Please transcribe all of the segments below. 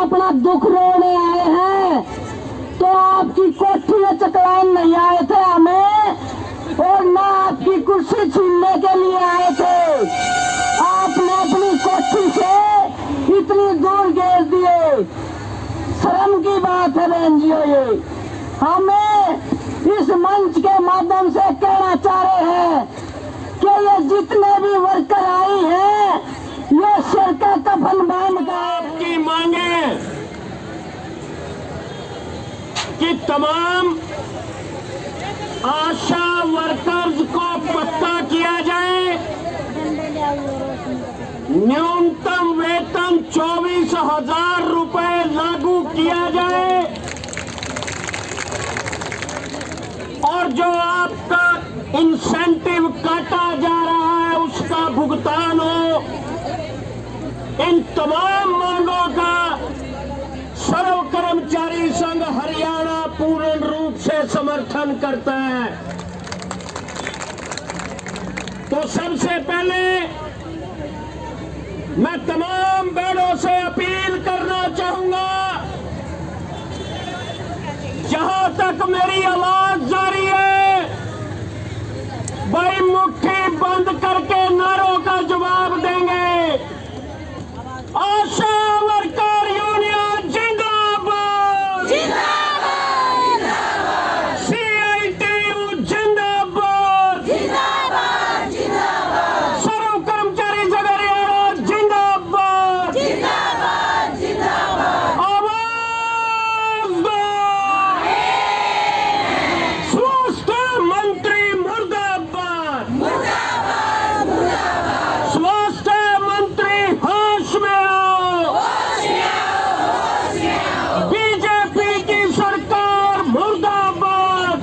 अपना दुख रोने आए हैं तो आपकी कोठी में चकराने नहीं आए थे हमें, और ना आपकी कुर्सी छीनने के लिए आए थे। आपने अपनी कोठी से इतनी दूर घेर दिए, शर्म की बात है बहन जी। ये हमें इस मंच के माध्यम से कहना चाह रहे हैं कि ये जितने भी वर्कर आई हैं, ये सिर का कफन बांध कर की मांगे कि तमाम आशा वर्कर्स को पक्का किया जाए, न्यूनतम वेतन 24,000 रुपए लागू किया जाए, और जो आपका इंसेंटिव काटा जा रहा है उसका भुगतान हो। इन तमाम मांगों का सर्व कर्मचारी संघ हरियाणा पूर्ण रूप से समर्थन करता है। तो सबसे पहले मैं तमाम बहनों से अपील करना चाहूंगा, जहां तक मेरी आवाज जारी है, भाई मुट्ठी बंद करके नारों का जवाब देंगे। आशा वर्कर यूनियन जिंदाबाद, जिंदाबाद, CITU जिंदाबाद, जिंदाबाद, जिंदाबाद, सर्व कर्मचारी संघ हरियाणा जिंदाबाद, जिंदाबाद, जिंदाबाद, आवाज दो। स्वास्थ्य मंत्री मुर्दाबाद, मुर्दाबाद, मुर्दाबाद, स्वास्थ्य मंत्री होश में आओ, बीजेपी की सरकार मुर्दाबाद,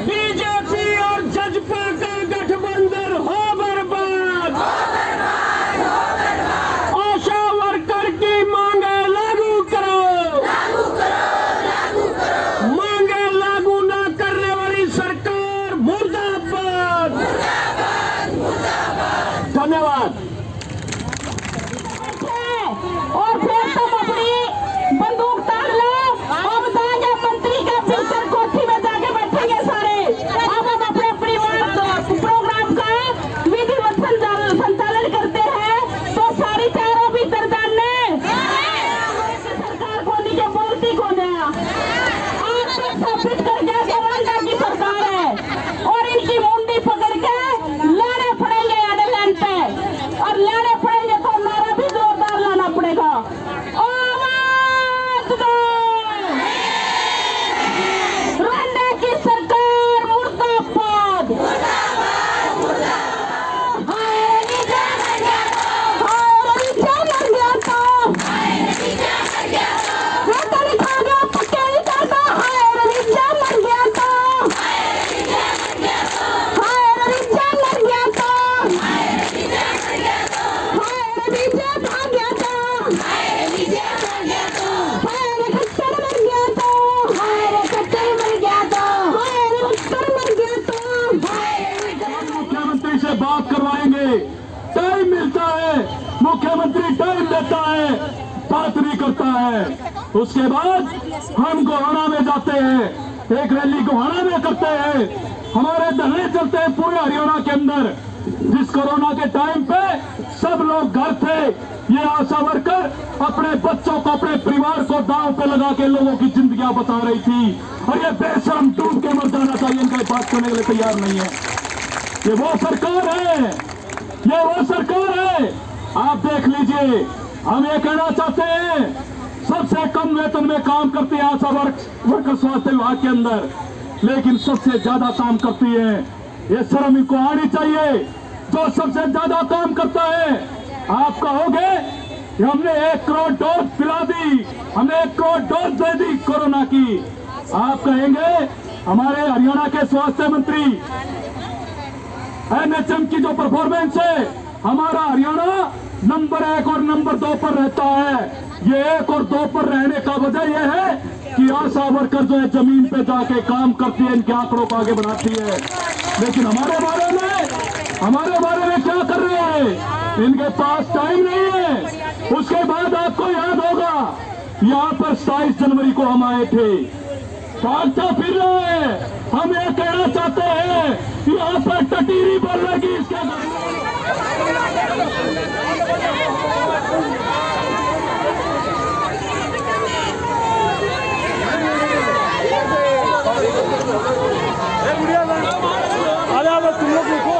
बीजेपी और जजपा का गठबंधन हो बर्बाद, आशा वर्कर की मांगे लागू करो, मांगे लागू न करने वाली सरकार मुर्दाबाद। धन्यवाद। और फिर तुम अपनी बंदूक तान लो। अब जाके मंत्री का भीतर कोठी में जाके बैठेंगे सारे। अब हम अपने प्रोग्राम का विधिवत संचालन करते हैं, तो सारी चारों भी दरदाने सरकार को नीचे बोलती को नया आप स्थापित कर गया गवांडा की सरकार है, और इनकी मुंडी पकड़ के लाने पड़ेंगे एडलैंड पे, और लाने पड़ेंगे तो नारा भी जोरदार लाना पड़ेगा। आवाज दो, रंडे की सरकार मुर्दाबाद, हाय नीचे मर गया तो, हाय नीचे मर गया तो, वेतन खा गया पक्के नहीं करता, हाय नीचे मर गया तो, हाय नीचे मर गया तो, नीचे भाग गया तो, कट्टर मर गया तो, कट्टर मर गया तो, कट्टर मर गया तो। मुख्यमंत्री से बात करवाएंगे, टाइम मिलता है, मुख्यमंत्री टाइम देता है, बात नहीं करता है। उसके बाद हम गोहाना में जाते हैं, एक रैली गोहाना में करते हैं, हमारे धरने चलते हैं पूरे हरियाणा के अंदर। जिस कोरोना के टाइम पे सब लोग घर थे, ये आशा वर्कर अपने बच्चों को, अपने परिवार को दांव पे लगा के लोगों की जिंदगियां बचा रही थी, और ये बेशरम डूब के मर जाना चाहिए, इनका बात करने के लिए तैयार नहीं है। ये वो सरकार है, ये वो सरकार है। आप देख लीजिए, हम ये कहना चाहते हैं, सबसे कम वेतन में काम करती है आशा वर्कर स्वास्थ्य विभाग के अंदर, लेकिन सबसे ज्यादा काम करती है। ये शर्म इनको आनी चाहिए। जो सबसे ज्यादा काम करता है, आप कहोगे कि हमने 1 करोड़ डोज पिला दी, हमने 1 करोड़ डोज दे दी कोरोना की। आप कहेंगे हमारे हरियाणा के स्वास्थ्य मंत्री NHM की जो परफॉर्मेंस है, हमारा हरियाणा नंबर 1 और नंबर 2 पर रहता है। ये 1 और 2 पर रहने का वजह यह है कि आशा वर्कर जो है जमीन पे जाके काम करती है, इनके आंकड़ों को आगे बढ़ाती है। लेकिन हमारे बारे में क्या कर रहे हैं? इनके पास टाइम नहीं है। उसके बाद आपको याद होगा, यहाँ पर 27 जनवरी को हम आए थे, भागता फिर रहे हैं। हम ये कहना चाहते हैं कि यहाँ पर टटीरी बोल लगी इसके तुम लोग देखो।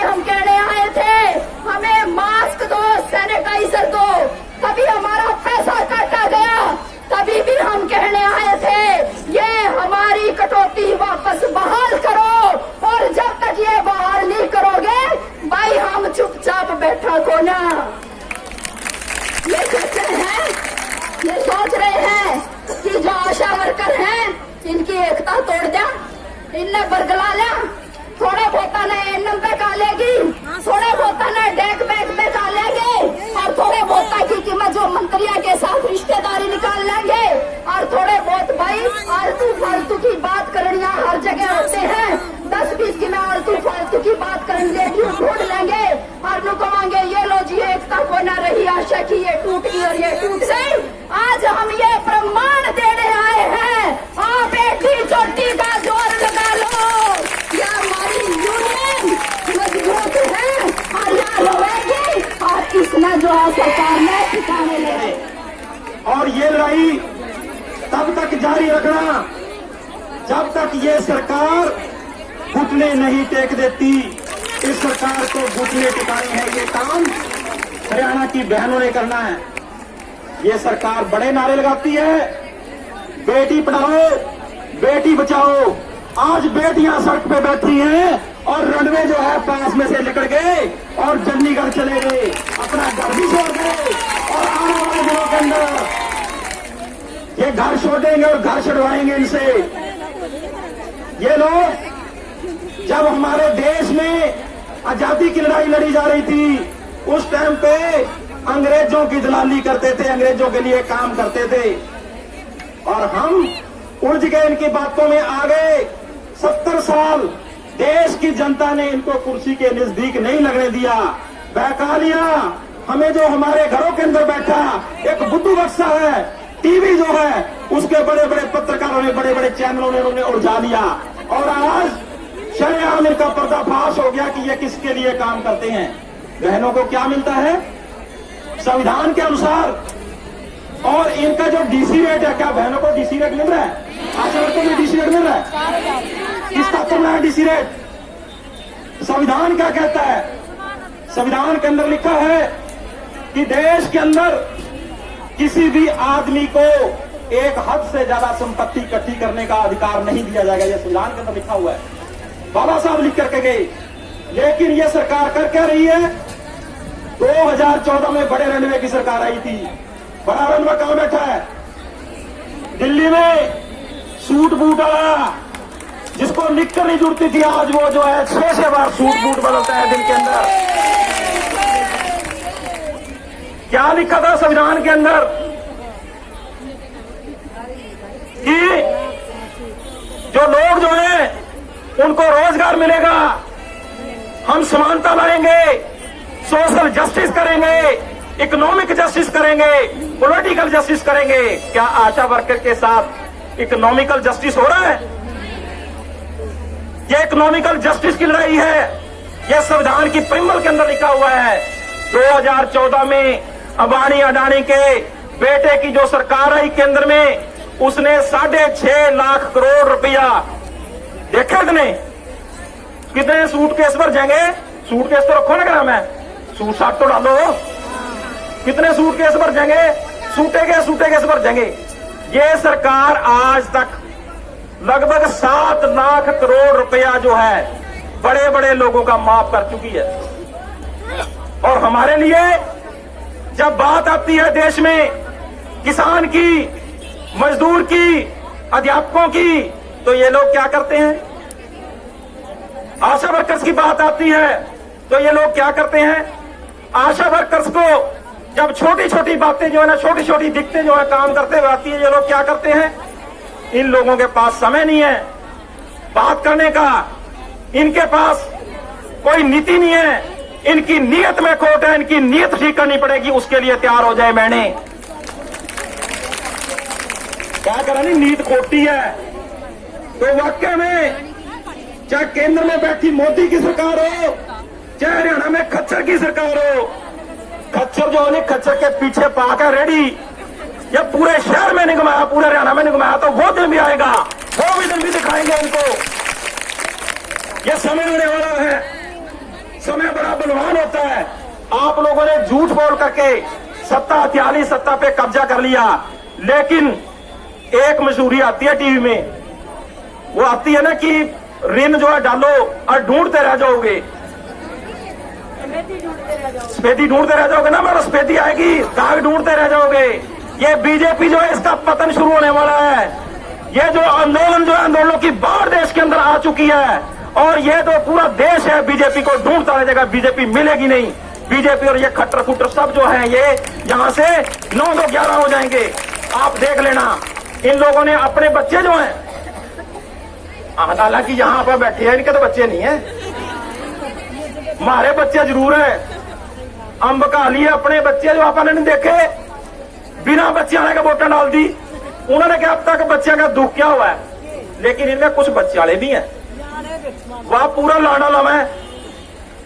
हम कहने आए थे हमें मास्क दो, सैनिटाइजर दो, तभी हमारा पैसा काटा गया, तभी भी हम कहने आए थे ये हमारी कटौती वापस बहाल करो, और जब तक ये बहाल नहीं करोगे भाई हम चुपचाप बैठा को ना। ये कहते हैं, ये सोच रहे हैं कि जो आशा वर्कर हैं इनकी एकता तोड़ दिया, इनने बरगला लिया, थोड़े बहुत ने एनएम पे का लेगी, थोड़े बहुत ने डेक बैग पे का लेंगे, और थोड़े बहुत की कीमत जो मंत्रिया के साथ रिश्तेदारी निकाल लेंगे, और थोड़े बहुत भाई आलतू फालतू की बात करनिया हर जगह होते हैं, 10-20 की में आलतू फालतू की बात करेंगे, ढूंढ लेंगे और नुकवाएंगे ये लो जी एकता को न रही आशा की, ये टूट गई और ये टूट गई। आज हम ये प्रमाण देने आए हैं, आप बेटी चोटी का जोर लगा लो, या हमारी यूनियन मजबूत है और यहाँ रहेगी, और इसमें जो है सरकार ने ठिकाने ले। और ये लड़ाई तब तक जारी रखना जब तक ये सरकार घुटने नहीं टेक देती। इस सरकार को घुटने टिकाने हैं, ये काम हरियाणा की बहनों ने करना है। ये सरकार बड़े नारे लगाती है, बेटी पढ़ाओ, बेटी बचाओ। आज बेटियां सड़क पे बैठी हैं और रनवे जो है पास में से निकल गए और चंडीगढ़ चले गए, अपना घर भी छोड़ गए, और आने वाले दिनों के अंदर ये घर छोड़ेंगे और घर छुड़वाएंगे इनसे। ये लोग जब हमारे देश में आजादी की लड़ाई लड़ी जा रही थी, उस टाइम पे अंग्रेजों की दलाली करते थे, अंग्रेजों के लिए काम करते थे, और हम उलझ गए इनकी बातों में आ गए। 70 साल देश की जनता ने इनको कुर्सी के नजदीक नहीं लगने दिया, बहका लिया। हमें जो हमारे घरों के अंदर बैठा एक बुद्धू बक्सा है, टीवी जो है उसके बड़े बड़े पत्रकारों ने, बड़े बड़े चैनलों ने उन्हें उलझा लिया, और आज शरेआम इनका पर्दाफाश हो गया कि ये किसके लिए काम करते हैं। बहनों को क्या मिलता है संविधान के अनुसार, और इनका जो डीसी रेट है, क्या बहनों को डीसी रेट मिल रहा है? आशा वर्करों को डीसी रेट मिल रहा है? किसका तो मिला है डीसी रेट? संविधान क्या कहता है? संविधान के अंदर लिखा है कि देश के अंदर किसी भी आदमी को एक हद से ज्यादा संपत्ति इकट्ठी करने का अधिकार नहीं दिया जाएगा। यह संविधान के अंदर लिखा हुआ है, बाबा साहब लिख करके गए। लेकिन यह सरकार कर क्या रही है? 2014 में बड़े रनवे की सरकार आई थी। बड़ा रनवा कहां बैठा है? दिल्ली में। सूट बूट वाला जिसको निककर नहीं जुड़ती थी, आज वो जो है 6 बार सूट बूट बदलता है दिन के अंदर। क्या लिखा था संविधान के अंदर कि जो लोग जो हैं उनको रोजगार मिलेगा, हम समानता लाएंगे, सोशल जस्टिस करेंगे, इकोनॉमिक जस्टिस करेंगे, पॉलिटिकल जस्टिस करेंगे। क्या आशा वर्कर के साथ इकोनॉमिकल जस्टिस हो रहा है? यह इकोनॉमिकल जस्टिस की लड़ाई है, यह संविधान की प्रिमल के अंदर लिखा हुआ है। 2014 में अंबानी अडानी के बेटे की जो सरकार आई केंद्र में, उसने 6.5 लाख करोड़ रुपया देखा कितने सूटकेस भर जाएंगे? सूटकेस तो रखो ना, क्या नाम है, सूट साट तो डालो। कितने सूटकेस भर जाएंगे? सूटे भर जाएंगे। ये सरकार आज तक लगभग 7 लाख करोड़ रुपया जो है बड़े बड़े लोगों का माफ कर चुकी है। और हमारे लिए जब बात आती है देश में किसान की, मजदूर की, अध्यापकों की, तो ये लोग क्या करते हैं? आशा वर्कर्स की बात आती है तो ये लोग क्या करते हैं? आशा वर्कर्स को जब छोटी छोटी बातें जो है ना, छोटी छोटी दिक्कतें जो है काम करते हुए आती है, ये लोग क्या करते हैं? इन लोगों के पास समय नहीं है बात करने का, इनके पास कोई नीति नहीं है, इनकी नीयत में खोट है, इनकी नीयत ठीक करनी पड़ेगी, उसके लिए तैयार हो जाए। मैंने क्या करा, नहीं नीयत खोटी है तो वाकई में चाहे केंद्र में बैठी मोदी की सरकार हो, चाहे हरियाणा में खच्चर की सरकार हो, खच्चर जो है खच्चर के पीछे पाकर रेडी, या पूरे शहर में नहीं घुमाया, पूरे हरियाणा में नहीं घुमाया, तो वो दिन भी आएगा, वो भी दिन भी दिखाएंगे उनको। ये समय आने वाला है, समय बड़ा बलवान होता है। आप लोगों ने झूठ बोल करके सत्ता हथियाली, सत्ता पे कब्जा कर लिया। लेकिन एक मशहूरी आती है टीवी में, वो आती है ना कि ऋण जो है डालो और ढूंढते रह जाओगे, स्पेदी ढूंढते रह जाओगे ना, मेरा स्पेदी आएगी, दाग ढूंढते रह जाओगे। ये बीजेपी जो है इसका पतन शुरू होने वाला है। ये जो आंदोलन जो है, आंदोलनों की बाढ़ देश के अंदर आ चुकी है और ये तो पूरा देश है बीजेपी को ढूंढता रह जाएगा। बीजेपी मिलेगी नहीं। बीजेपी और ये खट्टर खुट्टर सब जो है ये यहां से 9-11 हो जाएंगे। आप देख लेना, इन लोगों ने अपने बच्चे जो हैं, हालांकि यहां पर बैठे हैं, इनके तो बच्चे नहीं है, हमारे बच्चे जरूर है। हम बका लिए अपने बच्चे जो आपने नहीं देखे, बिना बच्चे आने का वोटां डाल दी। उन्होंने क्या अब तक बच्चे का दुख क्या हुआ है, लेकिन इनमें कुछ बच्चे वाले भी हैं। वह पूरा लाडा लवा है,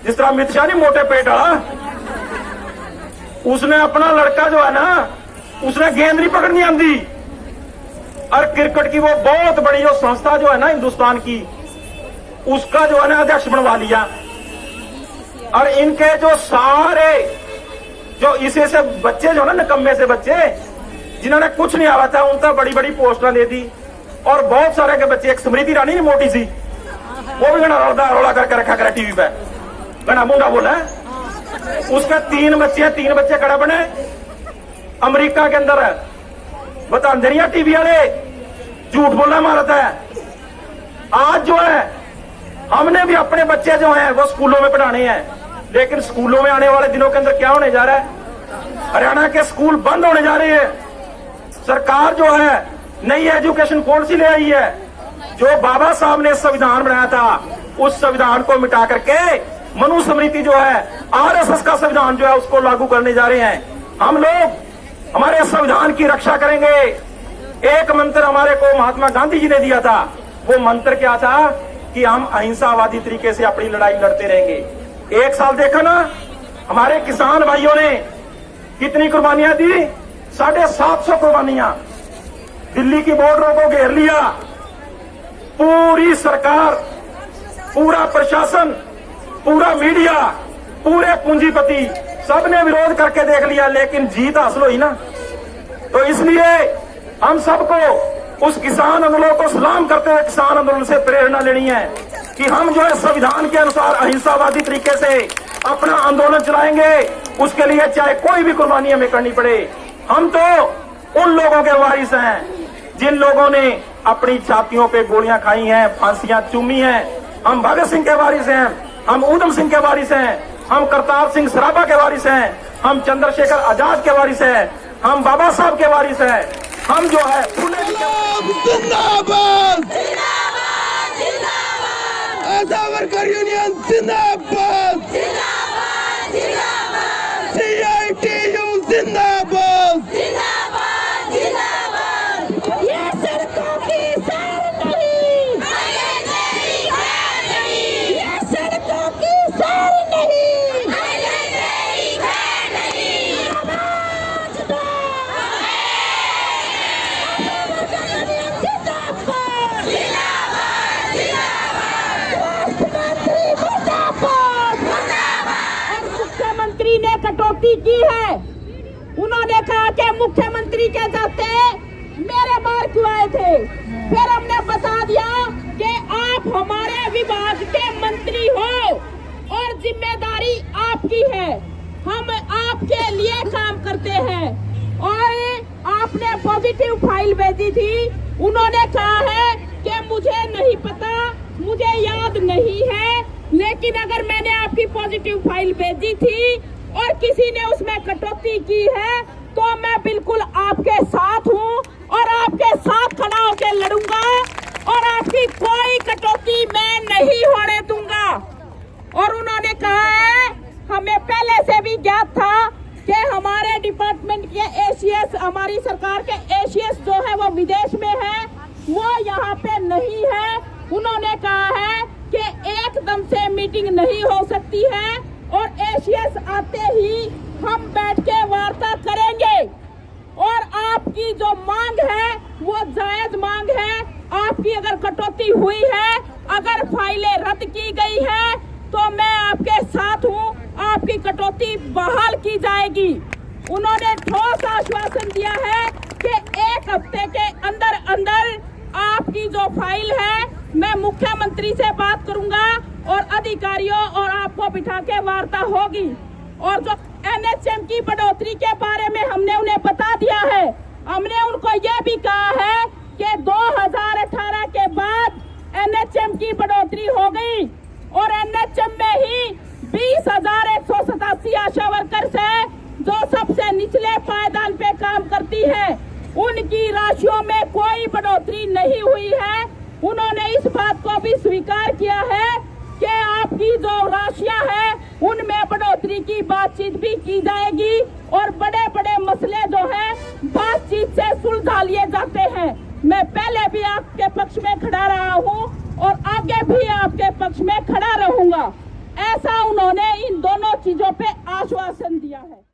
जिस तरह अमित शाह नहीं मोटे पेट वाला, उसने अपना लड़का जो है ना, उसने गेंद नहीं पकड़नी आंदी और क्रिकेट की वो बहुत बड़ी जो संस्था जो है ना हिंदुस्तान की, उसका जो है ना अध्यक्ष बनवा लिया। और इनके जो सारे जो इसे से बच्चे जो ना निकम्मे से बच्चे जिन्होंने कुछ नहीं आवा था, उनका बड़ी बड़ी पोस्टर दे दी। और बहुत सारे के बच्चे, एक स्मृति ईरानी नहीं मोटी सी, वो भी रोला करके रखा करे टीवी पे, गणा मुंडा बोला। उसके 3 बच्चे खड़ा बने अमेरिका के अंदर। बता अंधेरिया टीवी वाले झूठ बोलना मारता है। आज जो है हमने भी अपने बच्चे जो हैं वो स्कूलों में पढ़ाने हैं, लेकिन स्कूलों में आने वाले दिनों के अंदर क्या होने जा रहा है, हरियाणा के स्कूल बंद होने जा रहे हैं। सरकार जो है नई एजुकेशन पॉलिसी ले आई है। जो बाबा साहब ने संविधान बनाया था, उस संविधान को मिटा करके मनुस्मृति जो है, आरएसएस का संविधान जो है, उसको लागू करने जा रहे हैं। हम लोग हमारे संविधान की रक्षा करेंगे। एक मंत्र हमारे को महात्मा गांधी जी ने दिया था। वो मंत्र क्या था कि हम अहिंसावादी तरीके से अपनी लड़ाई लड़ते रहेंगे। 1 साल देखा ना, हमारे किसान भाइयों ने कितनी कुर्बानियां दी, 750 कुर्बानियां। दिल्ली की बॉर्डरों को घेर लिया, पूरी सरकार, पूरा प्रशासन, पूरा मीडिया, पूरे पूंजीपति सबने विरोध करके देख लिया, लेकिन जीत हासिल हुई ना। तो इसलिए हम सबको उस किसान आंदोलन को सलाम करते हुए किसान आंदोलन से प्रेरणा लेनी है कि हम जो है संविधान के अनुसार अहिंसावादी तरीके से अपना आंदोलन चलाएंगे। उसके लिए चाहे कोई भी कुर्बानी हमें करनी पड़े। हम तो उन लोगों के वारिस हैं जिन लोगों ने अपनी छातियों पे गोलियां खाई हैं, फांसियां चूमी हैं। हम भगत सिंह के वारिस हैं, हम ऊधम सिंह के वारिस हैं, हम करतार सिंह सराभा के वारिस हैं, हम चंद्रशेखर आजाद के वारिस हैं, हम बाबा साहब के वारिस हैं। हम जो है जिंदाबाद, आशा वर्कर यूनियन जिंदाबाद, CITU जिंदाबाद। ये सड़कों की सैर नहीं, ये सड़कों की सैर नहीं, आवाज दो, और मुख्यमंत्री ने कटौती की है। उन्होंने कहा कि मुख्यमंत्री के जाते मेरे बार क्यों आए थे। फिर हमने बता दिया कि आप हमारे विभाग के मंत्री हो और जिम्मेदारी आपकी है, हम आपके लिए काम करते हैं। और आपने पॉजिटिव फाइल भेजी थी, उन्होंने कहा है कि मुझे नहीं पता, मुझे याद नहीं है, लेकिन अगर मैंने आपकी पॉजिटिव फाइल भेजी थी और किसी ने उसमें कटौती की है तो मैं बिल्कुल आपके साथ हूँ और आपके साथ खड़ा होकर लड़ूंगा और आपकी कोई कटौती मैं नहीं होने दूंगा। और उन्होंने कहा है, हमें पहले से भी ज्ञात था कि हमारे डिपार्टमेंट के एसीएस, हमारी सरकार के एसीएस जो है वो विदेश में है, वो यहाँ पे नहीं है। उन्होंने कहा है कि एकदम से मीटिंग नहीं हो सकती है और एसीएस आते ही हम बैठ के वार्ता करेंगे। और आपकी जो मांग है वो जायज मांग है। आपकी अगर कटौती हुई है, अगर फाइलें रद्द की गई है तो मैं आपके साथ हूँ, आपकी कटौती बहाल की जाएगी। उन्होंने ठोस आश्वासन दिया है कि 1 हफ्ते के अंदर अंदर आपकी जो फाइल है मैं मुख्यमंत्री से बात करूंगा और अधिकारियों और आपको बिठा के वार्ता होगी। और जो NHM की बढ़ोतरी के बारे में हमने उन्हें बता दिया है, हमने उनको ये भी कहा है कि 2018 के बाद NHM की बढ़ोतरी हो गई और NHM में ही 20,187 आशा वर्कर्स है जो सबसे निचले पायदान पे काम करती है, उनकी राशियों में कोई बढ़ोतरी नहीं हुई है। उन्होंने इस बात को भी स्वीकार किया है कि आपकी जो राशियां हैं उनमें बढ़ोतरी की बातचीत भी की जाएगी और बड़े बड़े मसले जो हैं बातचीत से सुलझा लिए जाते हैं। मैं पहले भी आपके पक्ष में खड़ा रहा हूं और आगे भी आपके पक्ष में खड़ा रहूंगा। ऐसा उन्होंने इन दोनों चीजों पे आश्वासन दिया है।